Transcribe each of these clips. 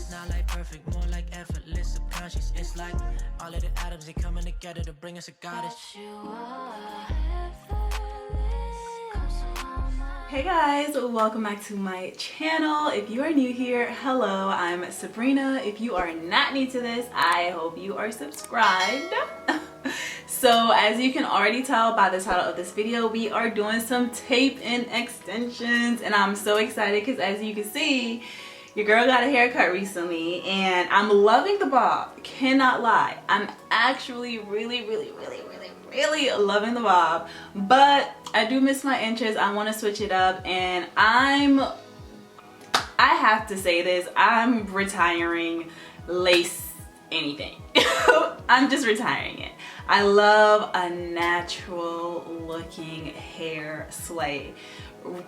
It's not like perfect, more like effortless, subconscious. It's like all of the atoms, they coming together to bring us a goddess. Hey guys, welcome back to my channel. If you are new here, hello, I'm Subrena. If you are not new to this, I hope you are subscribed. So as you can already tell by the title of this video, we are doing some tape-in extensions, and I'm so excited because as you can see, your girl got a haircut recently and I'm loving the bob. Cannot lie, I'm actually really loving the bob, but I do miss my inches. I want to switch it up, and I have to say this, I'm retiring lace anything. I'm just retiring it. I love a natural looking hair slay,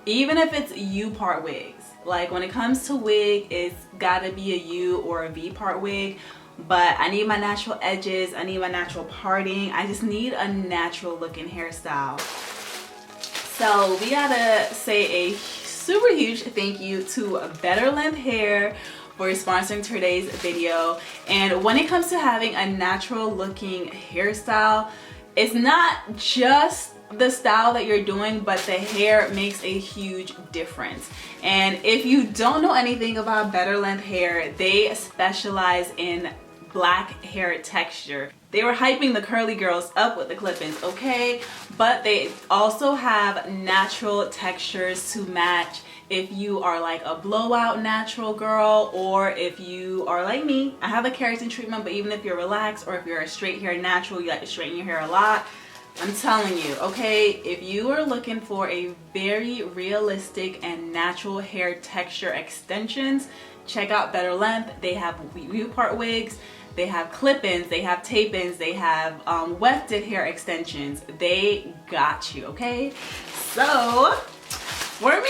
even if it's U-part wigs. Like when it comes to wig, it's gotta be a U or a V-part wig, but I need my natural edges, I need my natural parting, I just need a natural looking hairstyle. So we gotta say a super huge thank you to BetterLength Hair for sponsoring today's video. And when it comes to having a natural looking hairstyle, it's not just the style that you're doing, but the hair makes a huge difference. And if you don't know anything about BetterLength Hair, they specialize in black hair texture. They were hyping the curly girls up with the clip-ins, okay? But they also have natural textures to match if you are like a blowout natural girl, or if you are like me. I have a keratin treatment, but even if you're relaxed or if you're a straight hair natural, you like to straighten your hair a lot, I'm telling you, okay, if you are looking for a very realistic and natural hair texture extensions, check out BetterLength. They have U-part wigs, they have clip-ins, they have tape-ins, they have wefted hair extensions. They got you, okay? So for me,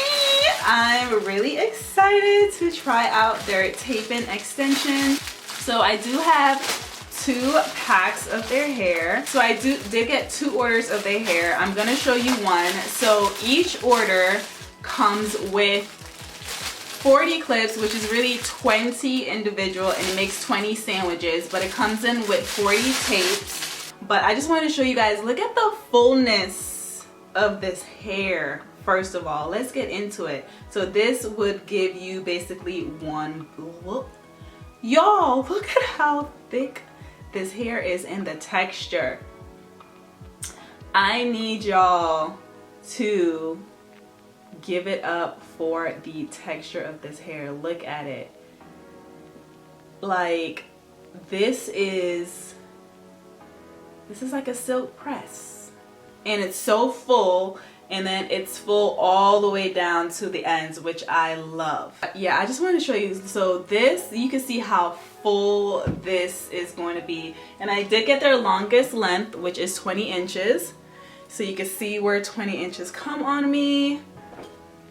I'm really excited to try out their tape-in extension. So I do have 2 packs of their hair. So I did get 2 orders of their hair. I'm gonna show you one. So each order comes with 40 clips, which is really 20 individual, and it makes 20 sandwiches, but it comes in with 40 tapes. But I just wanted to show you guys, look at the fullness of this hair. First of all, let's get into it. So this would give you basically one look. Y'all, look at how thick this hair is in the texture. I need y'all to give it up for the texture of this hair. Look at it. Like this is like a silk press, and it's so full, and then it's full all the way down to the ends, which I love. Yeah, I just wanted to show you. So this, you can see how full this is going to be. And I did get their longest length, which is 20 inches. So you can see where 20 inches come on me.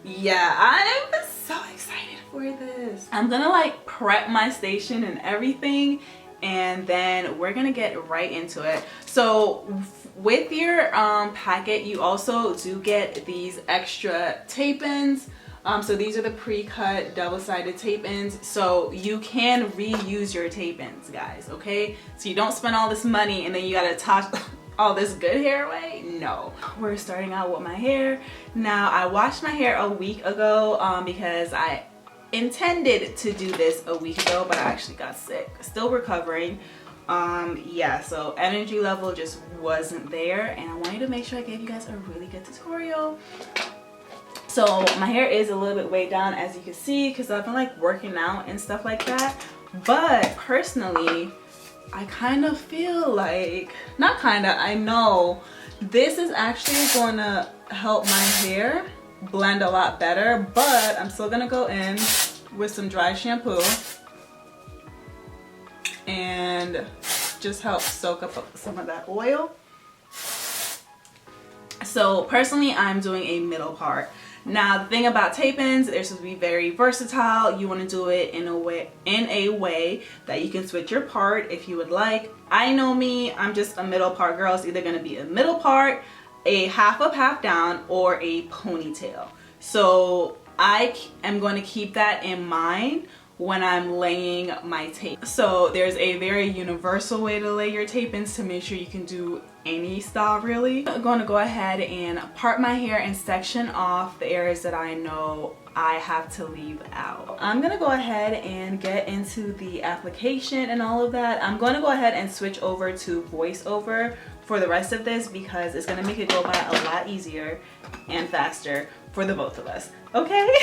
Yeah, I'm so excited for this. I'm gonna like prep my station and everything, and then we're gonna get right into it. So with your packet, you also do get these extra tape-ins. So these are the pre-cut double-sided tape-ins, so you can reuse your tape-ins, guys, okay? So you don't spend all this money and then you gotta toss all this good hair away. No. We're starting out with my hair. Now, I washed my hair a week ago because I intended to do this a week ago, but I actually got sick. Still recovering. Yeah, so energy level just wasn't there, and I wanted to make sure I gave you guys a really good tutorial. So my hair is a little bit weighed down, as you can see, because I've been like working out and stuff like that. But personally, I kind of feel like, not kind of, I know this is actually going to help my hair blend a lot better, but I'm still going to go in with some dry shampoo and just help soak up some of that oil. So personally, I'm doing a middle part. Now the thing about tape-ins, they're supposed to be very versatile. You want to do it in a way that you can switch your part if you would like. I know me, I'm just a middle part girl. It's either going to be a middle part, a half up, half down, or a ponytail. So I am going to keep that in mind when I'm laying my tape. So there's a very universal way to lay your tape-ins to make sure you can do any style really. I'm going to go ahead and part my hair and section off the areas that I know I have to leave out. I'm gonna go ahead and get into the application and all of that. I'm going to go ahead and switch over to voiceover for the rest of this because it's gonna make it go by a lot easier and faster for the both of us, okay?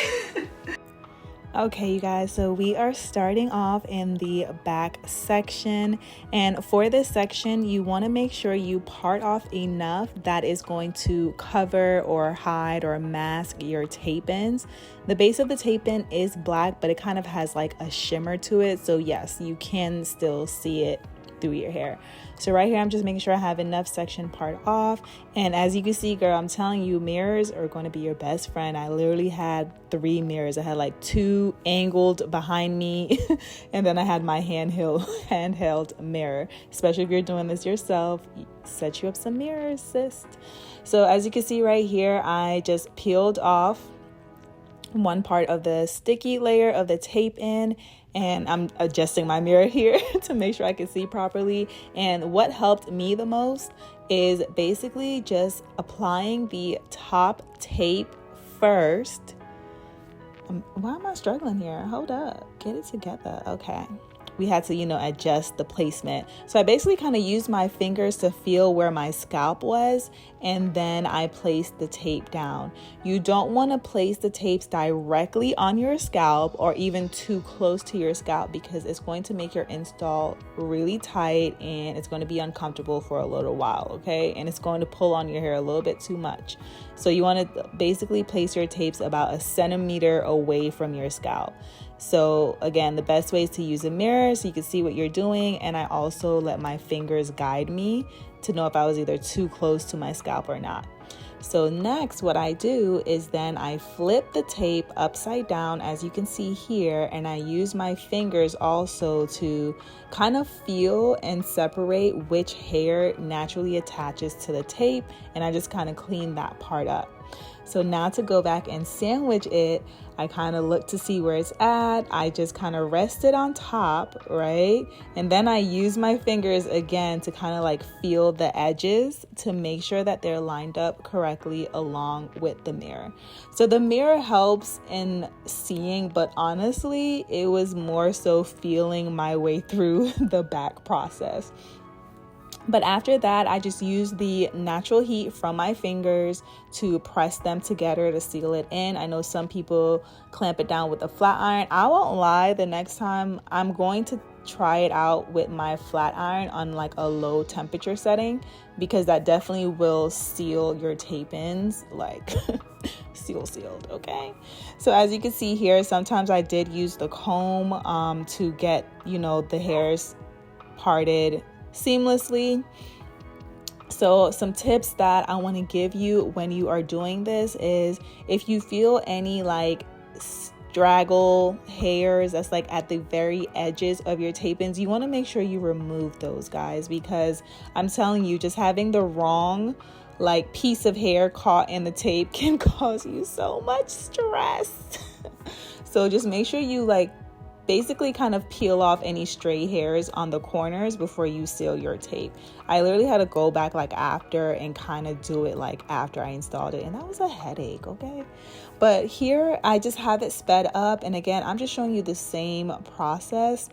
Okay, you guys, so we are starting off in the back section, and for this section you want to make sure you part off enough that is going to cover or hide or mask your tape-ins. The base of the tape-in is black, but it kind of has like a shimmer to it, so yes, you can still see it through your hair. So right here I'm just making sure I have enough section part off, and as you can see, girl, I'm telling you, mirrors are going to be your best friend. I literally had 3 mirrors. I had like 2 angled behind me and then I had my handheld mirror. Especially if you're doing this yourself, set you up some mirrors, sis. So as you can see right here, I just peeled off one part of the sticky layer of the tape in, and I'm adjusting my mirror here to make sure I can see properly. And what helped me the most is basically just applying the top tape first. Why am I struggling here? Hold up, get it together. Okay, we had to, adjust the placement. So I basically kind of used my fingers to feel where my scalp was, and then I placed the tape down. You don't want to place the tapes directly on your scalp or even too close to your scalp because it's going to make your install really tight and it's going to be uncomfortable for a little while, okay? And it's going to pull on your hair a little bit too much. So you want to basically place your tapes about 1 centimeter away from your scalp. So again, the best way is to use a mirror so you can see what you're doing, and I also let my fingers guide me to know if I was either too close to my scalp or not. So next, what I do is then I flip the tape upside down, as you can see here, and I use my fingers also to kind of feel and separate which hair naturally attaches to the tape, and I just kind of clean that part up. So now to go back and sandwich it, I kind of look to see where it's at. I just kind of rest it on top, right? And then I use my fingers again to kind of like feel the edges to make sure that they're lined up correctly along with the mirror. So the mirror helps in seeing, but honestly, it was more so feeling my way through the back process. But after that, I just use the natural heat from my fingers to press them together to seal it in. I know some people clamp it down with a flat iron. I won't lie, the next time I'm going to try it out with my flat iron on like a low temperature setting, because that definitely will seal your tape ins, like sealed, okay? So as you can see here, sometimes I did use the comb to get, the hairs parted seamlessly. So some tips that I want to give you when you are doing this is, if you feel any like straggle hairs that's like at the very edges of your tape-ins, you want to make sure you remove those, guys, because I'm telling you, just having the wrong like piece of hair caught in the tape can cause you so much stress. So just make sure you basically kind of peel off any stray hairs on the corners before you seal your tape. I literally had to go back after and kind of do it after I installed it, and that was a headache, okay? But here I just have it sped up, and again, I'm just showing you the same process.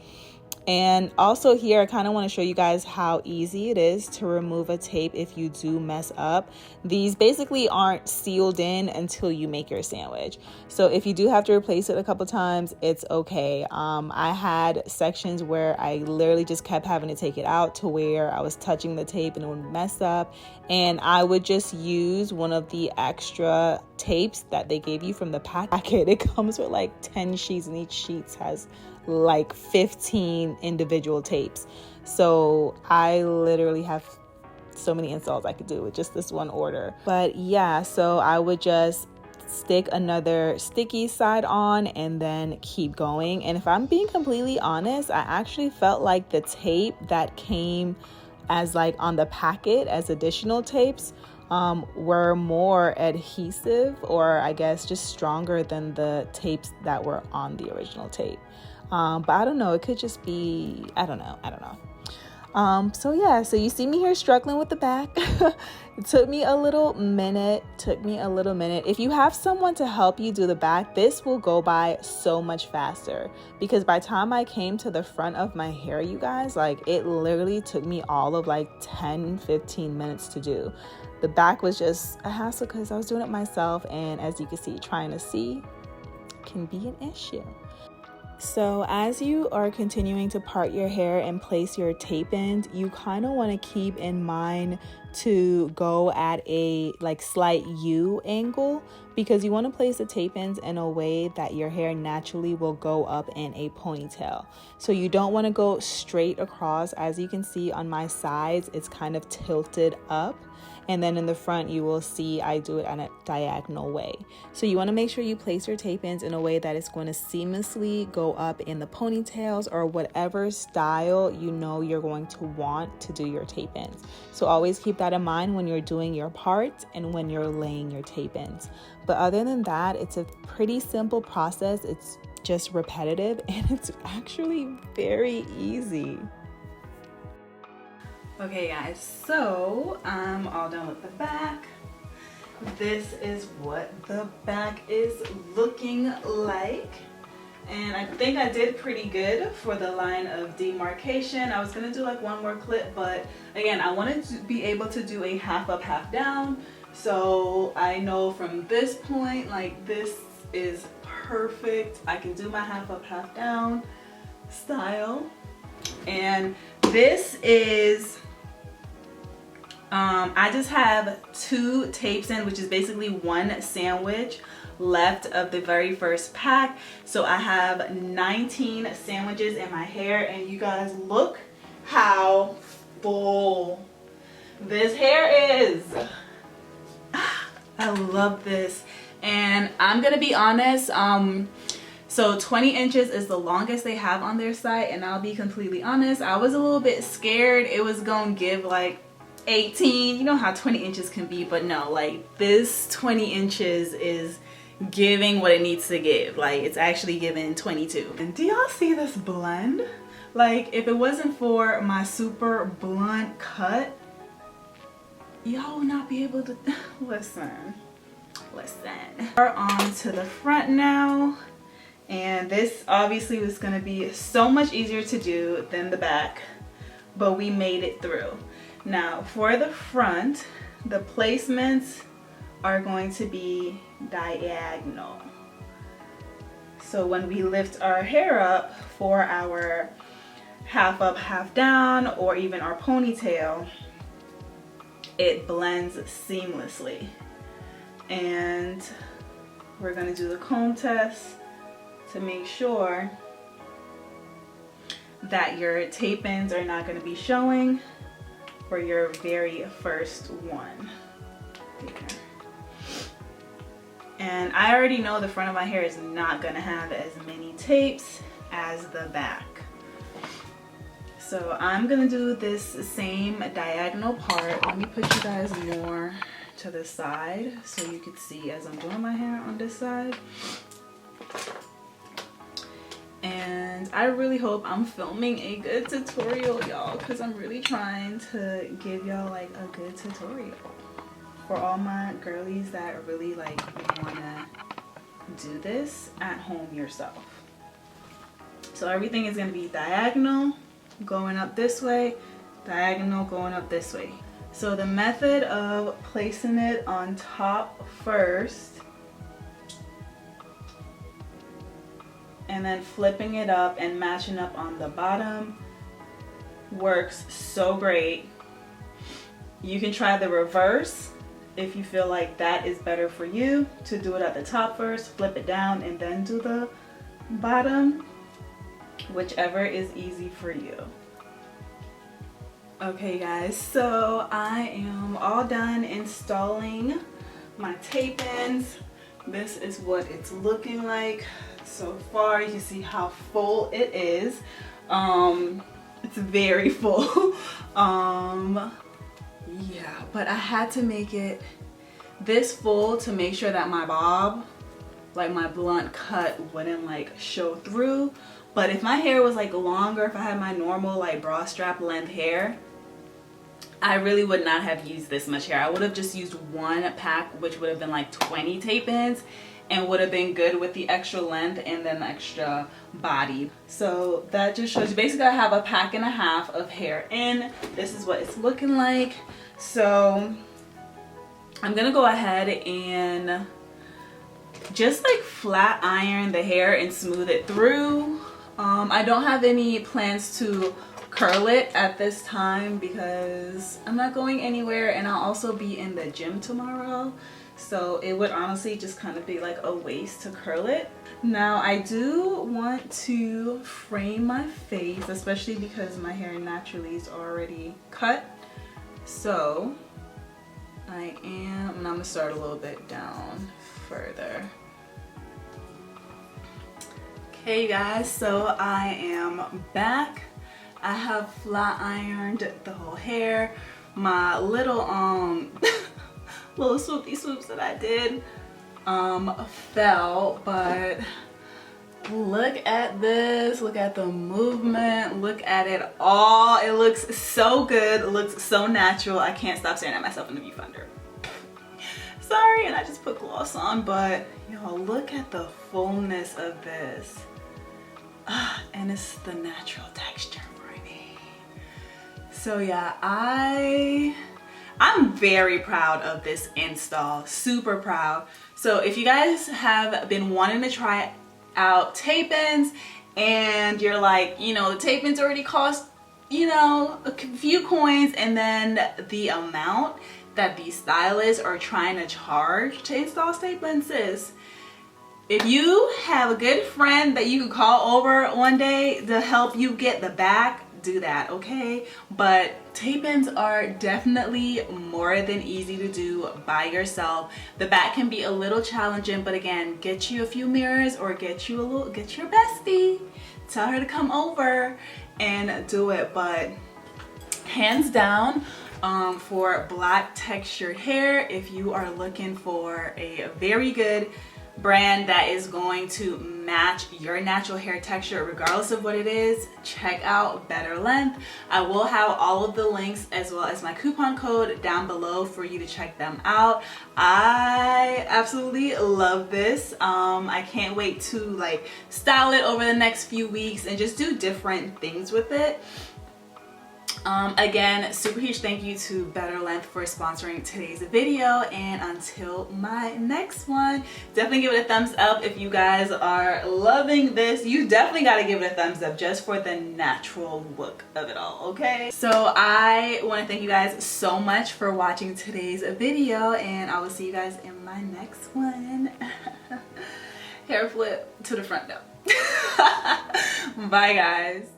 And also here, I kind of want to show you guys how easy it is to remove a tape if you do mess up. These basically aren't sealed in until you make your sandwich. So if you do have to replace it a couple times, it's okay. I had sections where I literally just kept having to take it out to where I was touching the tape and it would mess up. And I would just use one of the extra tapes that they gave you from the packet. It comes with 10 sheets, and each sheet has 15 individual tapes. So I literally have so many installs I could do with just this one order. But yeah, so I would just stick another sticky side on and then keep going. And if I'm being completely honest, I actually felt like the tape that came as on the packet as additional tapes were more adhesive, or I guess just stronger than the tapes that were on the original tape. But I don't know, it could just be, I don't know. So yeah, so you see me here struggling with the back. It took me a little minute. If you have someone to help you do the back, this will go by so much faster, because by the time I came to the front of my hair, you guys, like, it literally took me all of like 10-15 minutes to do. The back was just a hassle because I was doing it myself, and as you can see, trying to see can be an issue. So as you are continuing to part your hair and place your tape ends, you kind of want to keep in mind to go at a like slight U angle, because you want to place the tape ends in a way that your hair naturally will go up in a ponytail. So you don't want to go straight across. As you can see on my sides, it's kind of tilted up. And then in the front, you will see I do it in a diagonal way. So you want to make sure you place your tape ends in a way that it's going to seamlessly go up in the ponytails or whatever style you know you're going to want to do your tape ends. So always keep that in mind when you're doing your parts and when you're laying your tape ends. But other than that, it's a pretty simple process. It's just repetitive, and it's actually very easy. Okay guys, so I'm all done with the back. This is what the back is looking like. And I think I did pretty good for the line of demarcation. I was gonna do like one more clip, but again, I wanted to be able to do a half up, half down. So I know from this point, like, this is perfect. I can do my half up, half down style. And this is I just have 2 tapes in, which is basically 1 sandwich left of the very first pack. So I have 19 sandwiches in my hair, and you guys, look how full this hair is. I love this. And I'm gonna be honest, so 20 inches is the longest they have on their site, and I'll be completely honest, I was a little bit scared it was gonna give like 18. You know how 20 inches can be, but no, like, this 20 inches is giving what it needs to give. Like, it's actually giving 22. And do y'all see this blend? Like, if it wasn't for my super blunt cut, y'all will not be able to listen. We're on to the front now, and this obviously was going to be so much easier to do than the back, but we made it through. Now for the front, the placements are going to be diagonal. So when we lift our hair up for our half up, half down, or even our ponytail, it blends seamlessly. And we're going to do the comb test to make sure that your tape ends are not going to be showing for your very first one. Okay. And I already know the front of my hair is not going to have as many tapes as the back. So I'm going to do this same diagonal part. Let me put you guys more to the side so you can see as I'm doing my hair on this side. And I really hope I'm filming a good tutorial, y'all, because I'm really trying to give y'all like a good tutorial for all my girlies that really like want to do this at home yourself. So everything is going to be diagonal going up this way, diagonal going up this way. So the method of placing it on top first and then flipping it up and matching up on the bottom works so great. You can try the reverse if you feel like that is better for you, to do it at the top first, flip it down, and then do the bottom, whichever is easy for you. Okay guys, so I am all done installing my tape ends. This is what it's looking like so far. You can see how full it is. It's very full. Yeah, but I had to make it this full to make sure that my bob, like my blunt cut, wouldn't like show through But if my hair was like longer, if I had my normal like bra strap length hair, I really would not have used this much hair. I would have just used one pack, which would have been like 20 tape-ins, and would have been good with the extra length and then the extra body. So that just shows you, basically I have a pack and a half of hair in. This is what it's looking like. So I'm gonna go ahead and just like flat iron the hair and smooth it through. I don't have any plans to curl it at this time because I'm not going anywhere, and I'll also be in the gym tomorrow, so it would honestly just kind of be like a waste to curl it. Now I do want to frame my face, especially because my hair naturally is already cut. So I'm gonna start a little bit down further. Hey you guys, so I am back. I have flat ironed the whole hair. My little little swoopy swoops that I did fell, but look at this, look at the movement, look at it all. It looks so good, it looks so natural. I can't stop staring at myself in the viewfinder. Sorry, and I just put gloss on, but y'all look at the fullness of this. And it's the natural texture for me. So yeah, I'm very proud of this install, super proud. So if you guys have been wanting to try out tape-ins and you're like, you know, the tape-ins already cost, you know, a few coins, and then the amount that these stylists are trying to charge to install tape-ins is, if you have a good friend that you could call over one day to help you get the back, do that, okay? But tape-ins are definitely more than easy to do by yourself. The back can be a little challenging, but again, get you a few mirrors or get your bestie, tell her to come over and do it. But hands down, for black textured hair, if you are looking for a very good brand that is going to match your natural hair texture regardless of what it is, check out BetterLength. I will have all of the links as well as my coupon code down below for you to check them out. I absolutely love this. I can't wait to like style it over the next few weeks and just do different things with it. Again, super huge thank you to BetterLength for sponsoring today's video, and until my next one, definitely give it a thumbs up if you guys are loving this. You definitely got to give it a thumbs up just for the natural look of it all, okay? So I want to thank you guys so much for watching today's video, and I will see you guys in my next one. Hair flip to the front though. Bye guys.